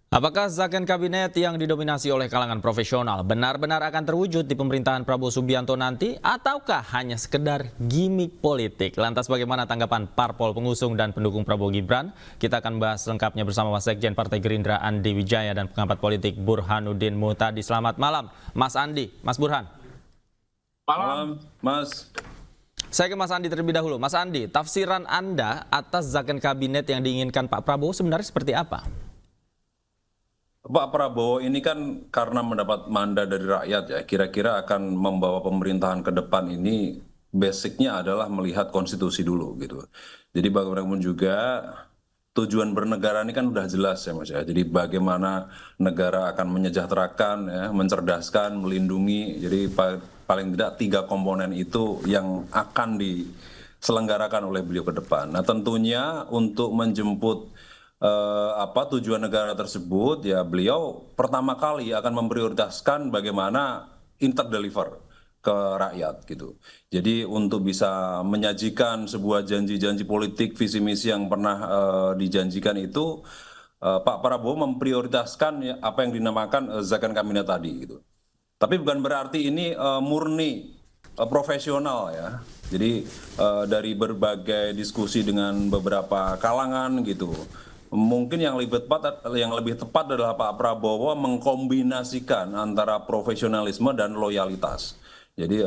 Apakah zakon kabinet yang didominasi oleh kalangan profesional benar-benar akan terwujud di pemerintahan Prabowo Subianto nanti ataukah hanya sekedar gimik politik? Lantas bagaimana tanggapan parpol pengusung dan pendukung Prabowo Gibran? Kita akan bahas lengkapnya bersama Wasekjen Partai Gerindra Andi Wijaya dan pengamat politik Burhanuddin Muhtadi. Selamat malam, Mas Andi, Mas Burhan. Malam, Mas. Saya ke Mas Andi terlebih dahulu. Mas Andi, tafsiran Anda atas zakon kabinet yang diinginkan Pak Prabowo sebenarnya seperti apa? Pak Prabowo ini kan karena mendapat mandat dari rakyat ya, kira-kira akan membawa pemerintahan ke depan ini basicnya adalah melihat konstitusi dulu gitu. Jadi bagaimanapun juga tujuan bernegara ini kan udah jelas ya Mas ya. Jadi bagaimana negara akan menyejahterakan ya, mencerdaskan, melindungi. Jadi paling tidak 3 komponen itu yang akan diselenggarakan oleh beliau ke depan. Nah tentunya untuk menjemput tujuan negara tersebut ya beliau pertama kali akan memprioritaskan bagaimana interdeliver ke rakyat gitu. Jadi untuk bisa menyajikan sebuah janji-janji politik visi misi yang pernah dijanjikan itu Pak Prabowo memprioritaskan ya, apa yang dinamakan zakon kabinet tadi gitu. Tapi bukan berarti ini murni profesional ya. Jadi dari berbagai diskusi dengan beberapa kalangan gitu, mungkin yang lebih tepat adalah Pak Prabowo mengkombinasikan antara profesionalisme dan loyalitas. Jadi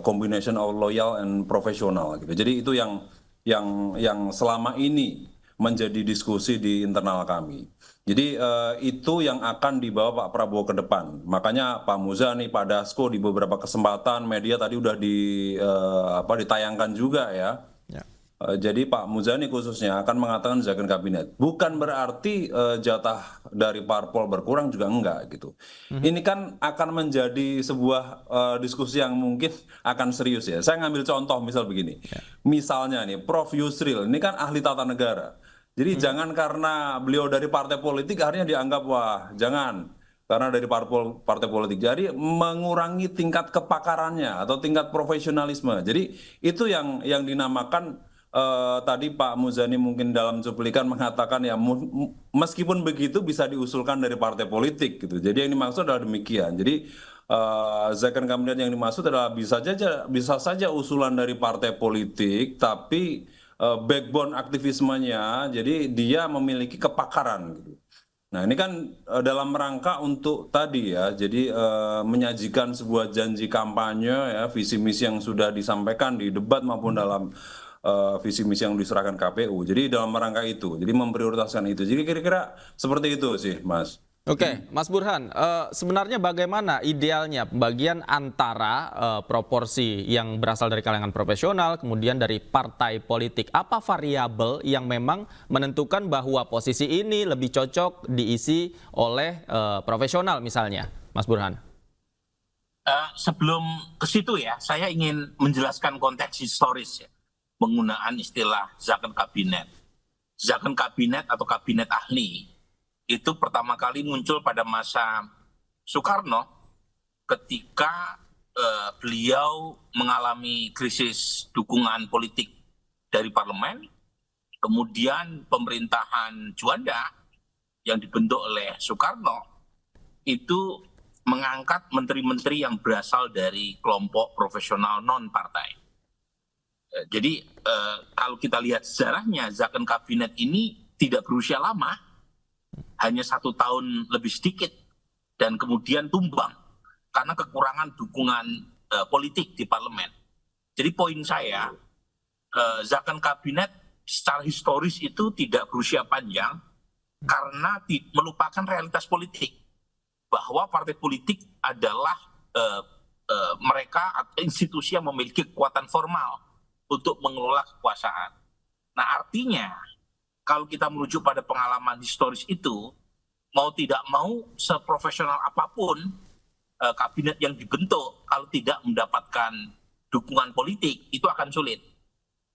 combination of loyal and profesional gitu. Jadi itu yang selama ini menjadi diskusi di internal kami. Jadi itu yang akan dibawa Pak Prabowo ke depan. Makanya Pak Muzani, Pak Dasko di beberapa kesempatan media tadi udah ditayangkan juga ya. Ya. Jadi Pak Muzani khususnya akan mengatakan zakon kabinet. Bukan berarti jatah dari parpol berkurang juga enggak gitu. Ini kan akan menjadi sebuah diskusi yang mungkin akan serius ya. Saya ngambil contoh misal begini. Misalnya nih Prof Yusril ini kan ahli tata negara. Jadi jangan karena beliau dari partai politik akhirnya dianggap wah jangan karena dari partai politik. Jadi mengurangi tingkat kepakarannya atau tingkat profesionalisme. Jadi itu yang dinamakan tadi Pak Muzani mungkin dalam cuplikan mengatakan ya meskipun begitu bisa diusulkan dari partai politik gitu. Jadi yang dimaksud adalah demikian. Jadi zakon kabinet yang dimaksud adalah bisa saja usulan dari partai politik tapi backbone aktivismenya jadi dia memiliki kepakaran gitu. Nah, ini kan dalam rangka untuk tadi ya, jadi menyajikan sebuah janji kampanye ya, visi misi yang sudah disampaikan di debat maupun dalam visi misi yang diserahkan KPU. Jadi dalam rangka itu, jadi memprioritaskan itu. Jadi kira-kira seperti itu sih, Mas. Oke, Mas Burhan, sebenarnya bagaimana idealnya pembagian antara proporsi yang berasal dari kalangan profesional, kemudian dari partai politik? Apa variabel yang memang menentukan bahwa posisi ini lebih cocok diisi oleh profesional misalnya, Mas Burhan? Sebelum ke situ ya, saya ingin menjelaskan konteks historis ya, penggunaan istilah zakon kabinet. Zakon kabinet atau kabinet ahli itu pertama kali muncul pada masa Soekarno ketika beliau mengalami krisis dukungan politik dari parlemen, kemudian pemerintahan Juanda yang dibentuk oleh Soekarno itu mengangkat menteri-menteri yang berasal dari kelompok profesional non-partai. Jadi kalau kita lihat sejarahnya, zakon kabinet ini tidak berusia lama, hanya 1 tahun lebih sedikit, dan kemudian tumbang karena kekurangan dukungan politik di parlemen. Jadi poin saya, zakon kabinet secara historis itu tidak berusia panjang karena melupakan realitas politik, bahwa partai politik adalah mereka atau institusi yang memiliki kekuatan formal untuk mengelola kekuasaan. Nah artinya kalau kita merujuk pada pengalaman historis itu, mau tidak mau seprofesional apapun kabinet yang dibentuk, kalau tidak mendapatkan dukungan politik itu akan sulit.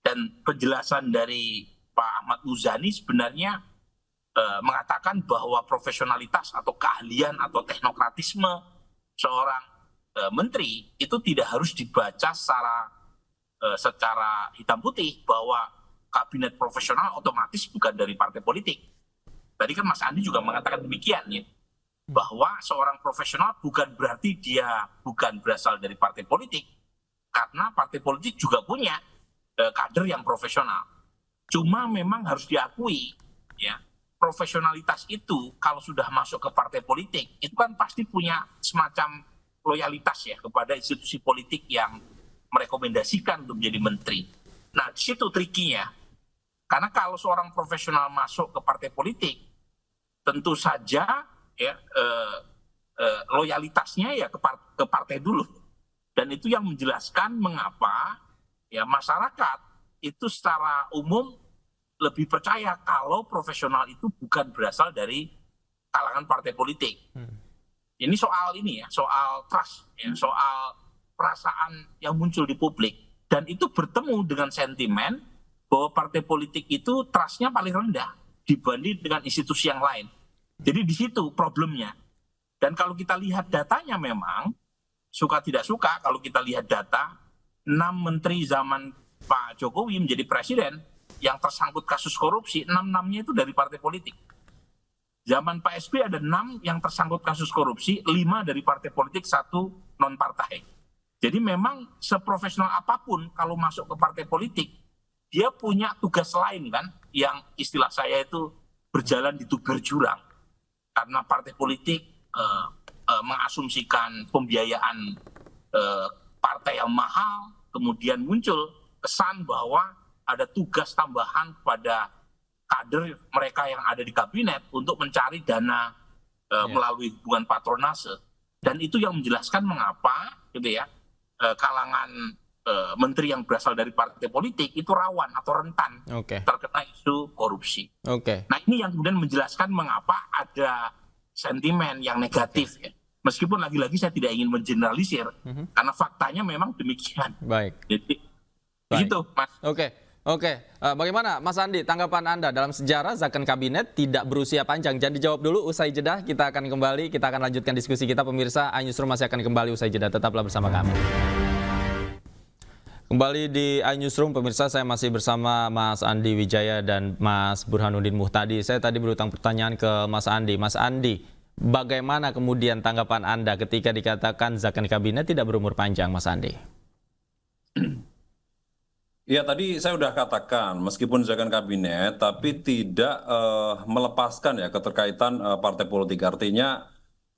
Dan penjelasan dari Pak Ahmad Muzani sebenarnya mengatakan bahwa profesionalitas atau keahlian atau teknokratisme seorang menteri itu tidak harus dibaca secara hitam putih bahwa kabinet profesional otomatis bukan dari partai politik. Tadi kan Mas Andi juga mengatakan demikian ya, bahwa seorang profesional bukan berarti dia bukan berasal dari partai politik, karena partai politik juga punya kader yang profesional. Cuma memang harus diakui ya, profesionalitas itu kalau sudah masuk ke partai politik itu kan pasti punya semacam loyalitas ya kepada institusi politik yang merekomendasikan untuk menjadi menteri. Nah, di situ trikinya. Karena kalau seorang profesional masuk ke partai politik, tentu saja ya loyalitasnya ya ke partai dulu. Dan itu yang menjelaskan mengapa ya masyarakat itu secara umum lebih percaya kalau profesional itu bukan berasal dari kalangan partai politik. Ini soal ini ya, soal trust, ya, soal perasaan yang muncul di publik. Dan itu bertemu dengan sentimen bahwa partai politik itu trustnya paling rendah dibanding dengan institusi yang lain. Jadi di situ problemnya. Dan kalau kita lihat datanya memang, suka tidak suka kalau kita lihat data, 6 menteri zaman Pak Jokowi menjadi presiden yang tersangkut kasus korupsi, 6-6-nya itu dari partai politik. Zaman Pak SBY ada 6 yang tersangkut kasus korupsi, 5 dari partai politik, 1 non-partai. Jadi memang seprofesional apapun kalau masuk ke partai politik, dia punya tugas lain kan, yang istilah saya itu berjalan di tuber jurang. Karena partai politik mengasumsikan pembiayaan partai yang mahal, kemudian muncul kesan bahwa ada tugas tambahan pada kader mereka yang ada di kabinet untuk mencari dana melalui hubungan patronase. Dan itu yang menjelaskan mengapa gitu ya kalangan menteri yang berasal dari partai politik itu rawan atau rentan terkena isu korupsi. Nah, ini yang kemudian menjelaskan mengapa ada sentimen yang negatif ya. Meskipun lagi-lagi saya tidak ingin mengeneralisir karena faktanya memang demikian. Baik. Jadi begitu, Mas. Oke. Bagaimana Mas Andi, tanggapan Anda dalam sejarah zakon kabinet tidak berusia panjang? Jangan dijawab dulu, usai jeda kita akan kembali, kita akan lanjutkan diskusi kita. Pemirsa, iNewsroom masih akan kembali usai jeda, tetaplah bersama kami. Kembali di iNewsroom, pemirsa, saya masih bersama Mas Andi Wijaya dan Mas Burhanuddin Muhtadi. Saya tadi berutang pertanyaan ke Mas Andi. Mas Andi, bagaimana kemudian tanggapan Anda ketika dikatakan zakon kabinet tidak berumur panjang, Mas Andi? Ya, tadi saya sudah katakan, meskipun zakon kabinet, tapi tidak melepaskan ya keterkaitan partai politik. Artinya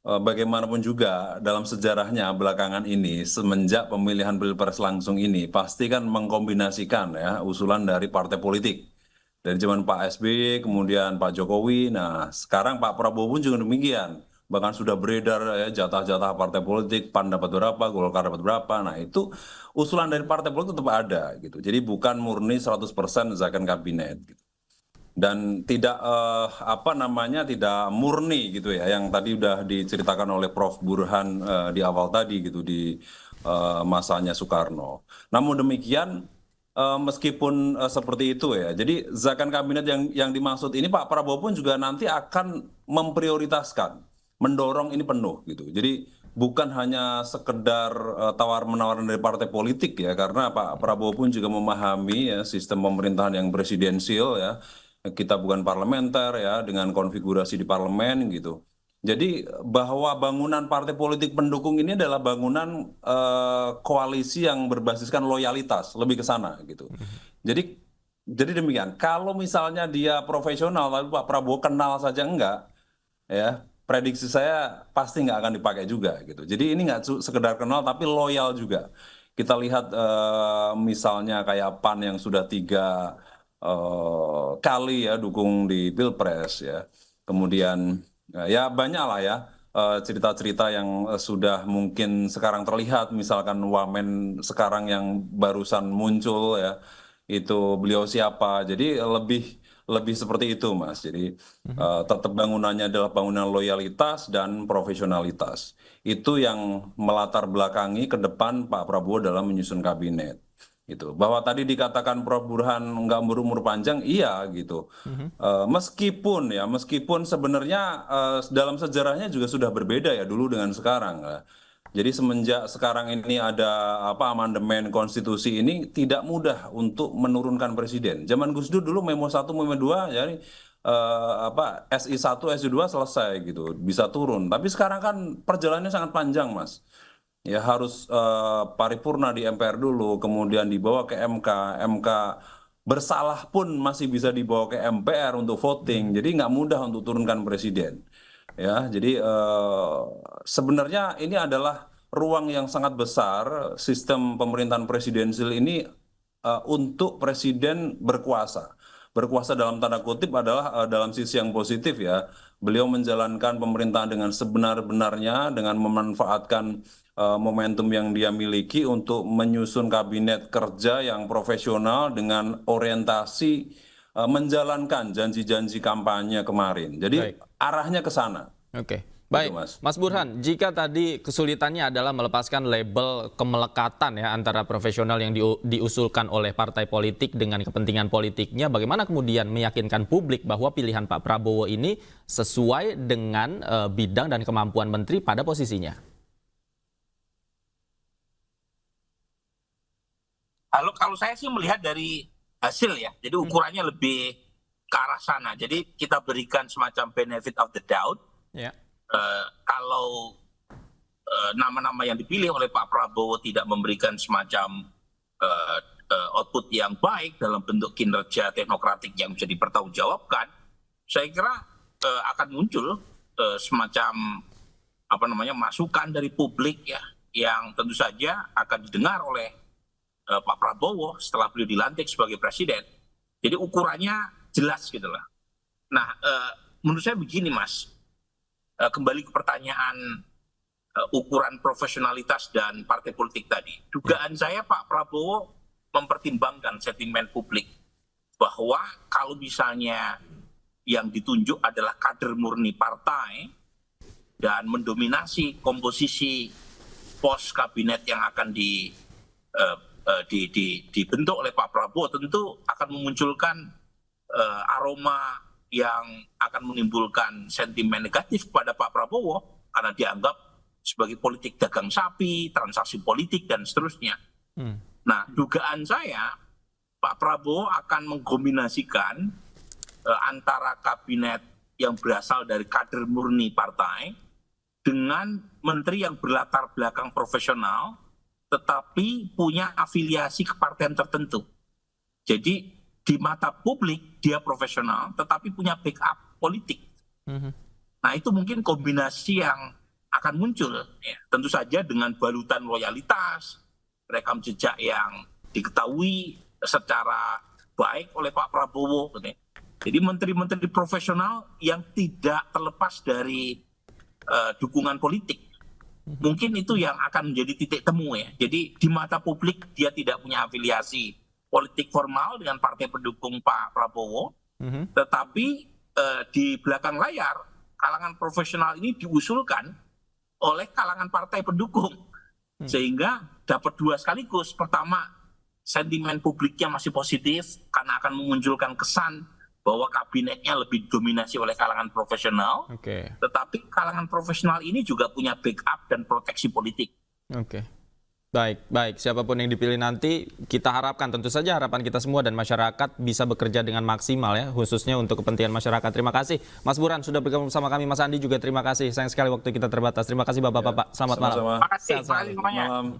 bagaimanapun juga dalam sejarahnya belakangan ini, semenjak pemilihan pilpres langsung ini, pasti kan mengkombinasikan ya usulan dari partai politik. Dari zaman Pak SBY, kemudian Pak Jokowi, nah sekarang Pak Prabowo pun juga demikian. Bahkan sudah beredar ya jatah-jatah partai politik, PAN dapat berapa, Golkar dapat berapa. Nah itu usulan dari partai politik tetap ada gitu. Jadi bukan murni 100% zakon kabinet gitu. Dan tidak tidak murni gitu ya, yang tadi udah diceritakan oleh Prof Burhan di awal tadi gitu, di masanya Soekarno. Namun demikian meskipun seperti itu ya, jadi zakon kabinet yang dimaksud ini Pak Prabowo pun juga nanti akan memprioritaskan, mendorong ini penuh gitu. Jadi bukan hanya sekedar tawar-menawar dari partai politik ya, karena Pak Prabowo pun juga memahami ya sistem pemerintahan yang presidensial ya. Kita bukan parlementer ya, dengan konfigurasi di parlemen gitu. Jadi bahwa bangunan partai politik pendukung ini adalah bangunan koalisi yang berbasiskan loyalitas, lebih ke sana gitu. Jadi demikian. Kalau misalnya dia profesional tapi Pak Prabowo kenal saja enggak, ya prediksi saya pasti nggak akan dipakai juga gitu. Jadi ini nggak sekedar kenal tapi loyal juga. Kita lihat misalnya kayak PAN yang sudah 3 kali ya dukung di Pilpres ya. Kemudian ya banyak lah ya cerita-cerita yang sudah mungkin sekarang terlihat, misalkan Wamen sekarang yang barusan muncul ya, itu beliau siapa. Jadi lebih seperti itu, Mas. Jadi tetap bangunannya adalah bangunan loyalitas dan profesionalitas. Itu yang melatar belakangi ke depan Pak Prabowo dalam menyusun kabinet. Gitu. Bahwa tadi dikatakan Prof Burhan nggak berumur panjang, iya gitu. Meskipun sebenarnya dalam sejarahnya juga sudah berbeda ya dulu dengan sekarang. Jadi semenjak sekarang ini ada amandemen konstitusi ini tidak mudah untuk menurunkan presiden. Zaman Gus Dur dulu Memo 1, Memo 2, jadi SI1, SI2 selesai gitu, bisa turun. Tapi sekarang kan perjalanannya sangat panjang, Mas. Ya harus paripurna di MPR dulu, kemudian dibawa ke MK, MK bersalah pun masih bisa dibawa ke MPR untuk voting. Jadi nggak mudah untuk turunkan presiden. Ya, jadi sebenarnya ini adalah ruang yang sangat besar sistem pemerintahan presidensil ini untuk presiden berkuasa. Berkuasa dalam tanda kutip adalah dalam sisi yang positif ya. Beliau menjalankan pemerintahan dengan sebenar-benarnya dengan memanfaatkan momentum yang dia miliki untuk menyusun kabinet kerja yang profesional dengan orientasi menjalankan janji-janji kampanye kemarin. Jadi Baik. arahnya ke sana. Oke, Gitu, baik, Mas. Mas Burhan. Jika tadi kesulitannya adalah melepaskan label kemelekatan ya antara profesional yang diusulkan oleh partai politik dengan kepentingan politiknya, bagaimana kemudian meyakinkan publik bahwa pilihan Pak Prabowo ini sesuai dengan bidang dan kemampuan menteri pada posisinya? Kalau saya sih melihat dari hasil ya, jadi ukurannya lebih ke arah sana. Jadi kita berikan semacam benefit of the doubt. Ya. Kalau nama-nama yang dipilih oleh Pak Prabowo tidak memberikan semacam output yang baik dalam bentuk kinerja teknokratik yang bisa dipertanggungjawabkan, saya kira akan muncul semacam masukan dari publik ya, yang tentu saja akan didengar oleh Pak Prabowo setelah beliau dilantik sebagai presiden. Jadi ukurannya jelas gitu lah. Nah, menurut saya begini, Mas. Kembali ke pertanyaan ukuran profesionalitas dan partai politik tadi. Dugaan saya Pak Prabowo mempertimbangkan sentimen publik bahwa kalau misalnya yang ditunjuk adalah kader murni partai dan mendominasi komposisi pos kabinet yang akan dibentuk oleh Pak Prabowo, tentu akan memunculkan aroma yang akan menimbulkan sentimen negatif pada Pak Prabowo karena dianggap sebagai politik dagang sapi, transaksi politik, dan seterusnya. Nah, dugaan saya Pak Prabowo akan mengkombinasikan antara kabinet yang berasal dari kader murni partai dengan menteri yang berlatar belakang profesional tetapi punya afiliasi ke partai tertentu. Jadi di mata publik dia profesional tetapi punya backup politik. Nah, itu mungkin kombinasi yang akan muncul ya. Tentu saja dengan balutan loyalitas, rekam jejak yang diketahui secara baik oleh Pak Prabowo gitu ya. Jadi menteri-menteri profesional yang tidak terlepas dari dukungan politik. Mungkin itu yang akan menjadi titik temu ya. Jadi di mata publik dia tidak punya afiliasi politik formal dengan partai pendukung Pak Prabowo, tetapi di belakang layar kalangan profesional ini diusulkan oleh kalangan partai pendukung, sehingga dapat dua sekaligus. Pertama, sentimen publiknya masih positif karena akan memunculkan kesan bahwa kabinetnya lebih dominasi oleh kalangan profesional, tetapi kalangan profesional ini juga punya backup dan proteksi politik. Baik. Siapapun yang dipilih nanti, kita harapkan, tentu saja harapan kita semua dan masyarakat bisa bekerja dengan maksimal ya, khususnya untuk kepentingan masyarakat. Terima kasih Mas Burhan sudah bergabung bersama kami. Mas Andi juga terima kasih. Sayang sekali waktu kita terbatas. Terima kasih Bapak-Bapak. Selamat malam. Sama-sama. Terima kasih semuanya. Malam.